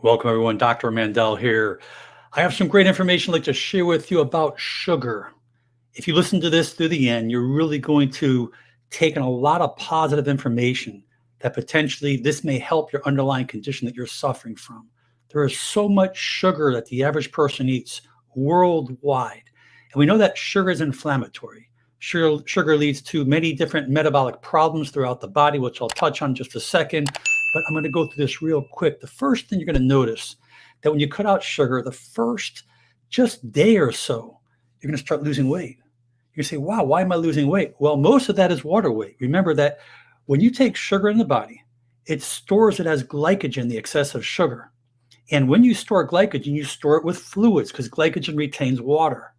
Welcome, everyone. Dr. Mandell here. I have some great information I'd like to share with you about sugar. If you listen to this through the end, you're really going to take in a lot of positive information that potentially this may help your underlying condition that you're suffering from. There is so much sugar that the average person eats worldwide. And we know that sugar is inflammatory. Sugar leads to many different metabolic problems throughout the body, which I'll touch on in just a second. But I'm going to go through this real quick. The first thing you're going to notice that when you cut out sugar, the first just day or so, you're going to start losing weight. You say, wow, why am I losing weight? Well, most of that is water weight. Remember that when you take sugar in the body, it stores it as glycogen, the excessive sugar. And when you store glycogen, you store it with fluids because glycogen retains water.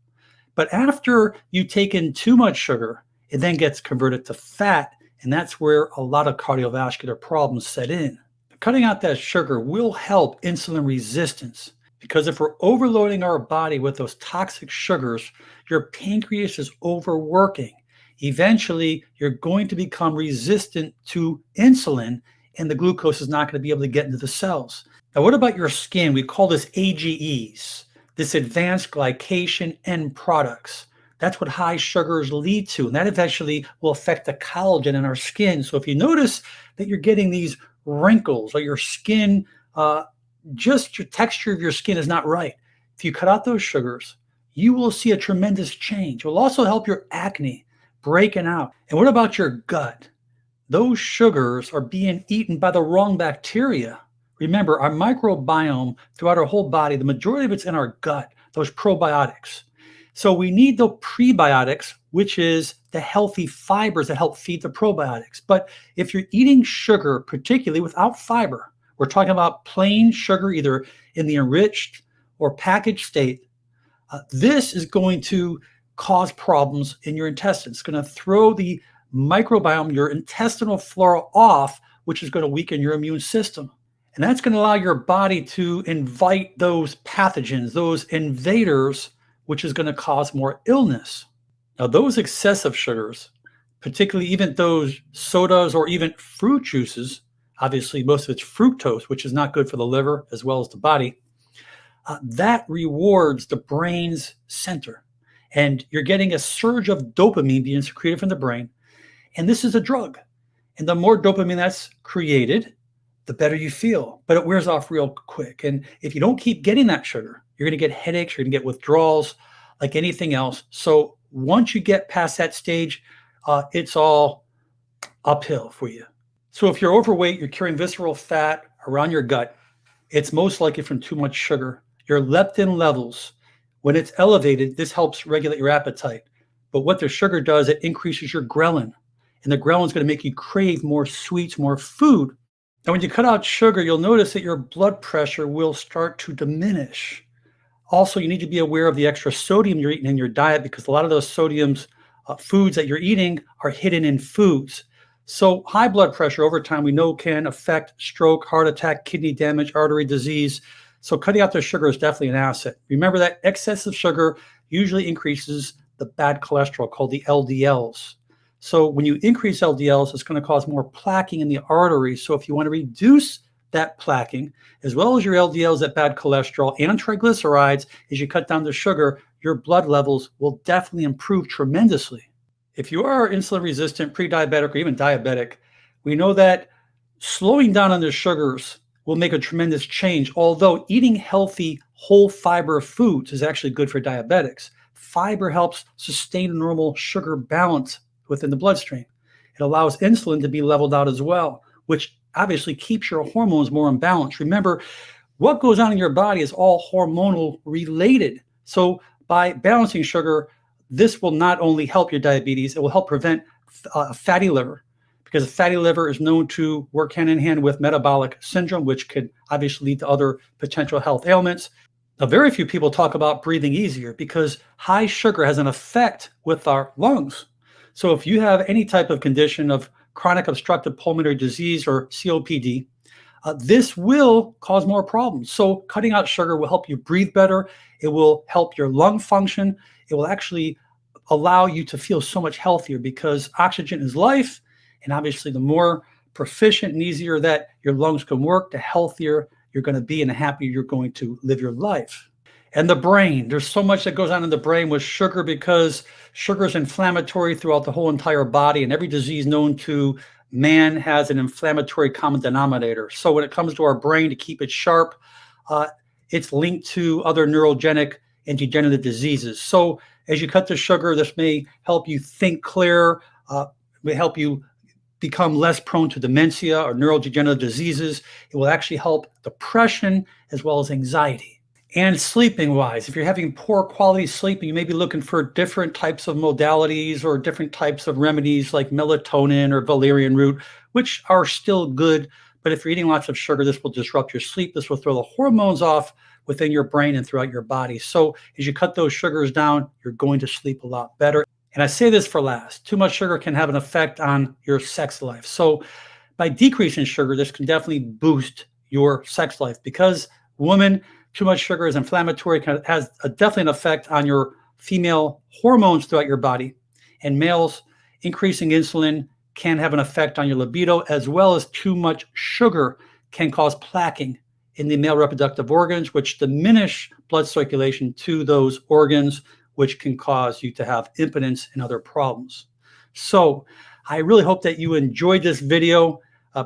But after you take in too much sugar, it then gets converted to fat. And that's where a lot of cardiovascular problems set in. Cutting out that sugar will help insulin resistance because if we're overloading our body with those toxic sugars, your pancreas is overworking. Eventually, you're going to become resistant to insulin and the glucose is not going to be able to get into the cells. Now, what about your skin? We call this AGEs, this advanced glycation end products. That's what high sugars lead to. And that eventually will affect the collagen in our skin. So if you notice that you're getting these wrinkles or your skin, just your texture of your skin is not right. If you cut out those sugars, you will see a tremendous change. It will also help your acne breaking out. And what about your gut? Those sugars are being eaten by the wrong bacteria. Remember, our microbiome throughout our whole body, the majority of it's in our gut, those probiotics. So we need the prebiotics, which is the healthy fibers that help feed the probiotics. But if you're eating sugar, particularly without fiber, we're talking about plain sugar, either in the enriched or packaged state, this is going to cause problems in your intestines. It's going to throw the microbiome, your intestinal flora off, which is going to weaken your immune system. And that's going to allow your body to invite those pathogens, those invaders, which is going to cause more illness. Now, those excessive sugars, particularly even those sodas or even fruit juices, obviously most of it's fructose, which is not good for the liver as well as the body, that rewards the brain's center. And you're getting a surge of dopamine being secreted from the brain. And this is a drug. And the more dopamine that's created, the better you feel. But it wears off real quick. And if you don't keep getting that sugar, you're going to get headaches, you're going to get withdrawals, like anything else. So once you get past that stage, it's all uphill for you. So if you're overweight, you're carrying visceral fat around your gut, it's most likely from too much sugar. Your leptin levels, when it's elevated, this helps regulate your appetite. But what the sugar does, it increases your ghrelin. And the ghrelin is going to make you crave more sweets, more food. And when you cut out sugar, you'll notice that your blood pressure will start to diminish. Also, you need to be aware of the extra sodium you're eating in your diet because a lot of those sodiums foods that you're eating are hidden in foods. So high blood pressure over time, we know can affect stroke, heart attack, kidney damage, artery disease. So cutting out the sugar is definitely an asset. Remember that excessive sugar usually increases the bad cholesterol called the LDLs. So when you increase LDLs, it's going to cause more plaquing in the arteries. So if you want to reduce that plaquing, as well as your LDLs, that bad cholesterol and triglycerides, as you cut down the sugar, your blood levels will definitely improve tremendously. If you are insulin resistant, pre-diabetic, or even diabetic, we know that slowing down on the sugars will make a tremendous change. Although eating healthy whole fiber foods is actually good for diabetics. Fiber helps sustain a normal sugar balance within the bloodstream. It allows insulin to be leveled out as well, which obviously keeps your hormones more in balance. Remember, what goes on in your body is all hormonal related. So by balancing sugar, this will not only help your diabetes, it will help prevent fatty liver, because a fatty liver is known to work hand in hand with metabolic syndrome, which could obviously lead to other potential health ailments. Now, very few people talk about breathing easier because high sugar has an effect with our lungs. So if you have any type of condition of chronic obstructive pulmonary disease or COPD, this will cause more problems. So cutting out sugar will help you breathe better. It will help your lung function. It will actually allow you to feel so much healthier because oxygen is life. And obviously, the more proficient and easier that your lungs can work, the healthier you're going to be and the happier you're going to live your life. And the brain, there's so much that goes on in the brain with sugar because sugar is inflammatory throughout the whole entire body, and every disease known to man has an inflammatory common denominator. So when it comes to our brain, to keep it sharp, it's linked to other neurogenic and degenerative diseases. So as you cut the sugar, this may help you think clearer, may help you become less prone to dementia or neurodegenerative diseases. It will actually help depression as well as anxiety. And sleeping wise, if you're having poor quality sleep, you may be looking for different types of modalities or different types of remedies like melatonin or valerian root, which are still good. But if you're eating lots of sugar, this will disrupt your sleep. This will throw the hormones off within your brain and throughout your body. So as you cut those sugars down, you're going to sleep a lot better. And I say this for last, too much sugar can have an effect on your sex life. So by decreasing sugar, this can definitely boost your sex life because women, too much sugar is inflammatory, has definitely an effect on your female hormones throughout your body. And males, increasing insulin can have an effect on your libido, as well as too much sugar can cause plaquing in the male reproductive organs, which diminish blood circulation to those organs, which can cause you to have impotence and other problems. So I really hope that you enjoyed this video.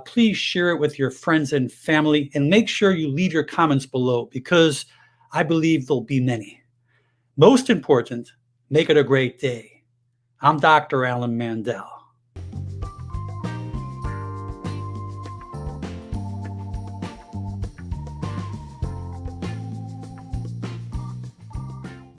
Please share it with your friends and family, and make sure you leave your comments below because I believe there'll be many. Most important, make it a great day. I'm Dr. Alan Mandell.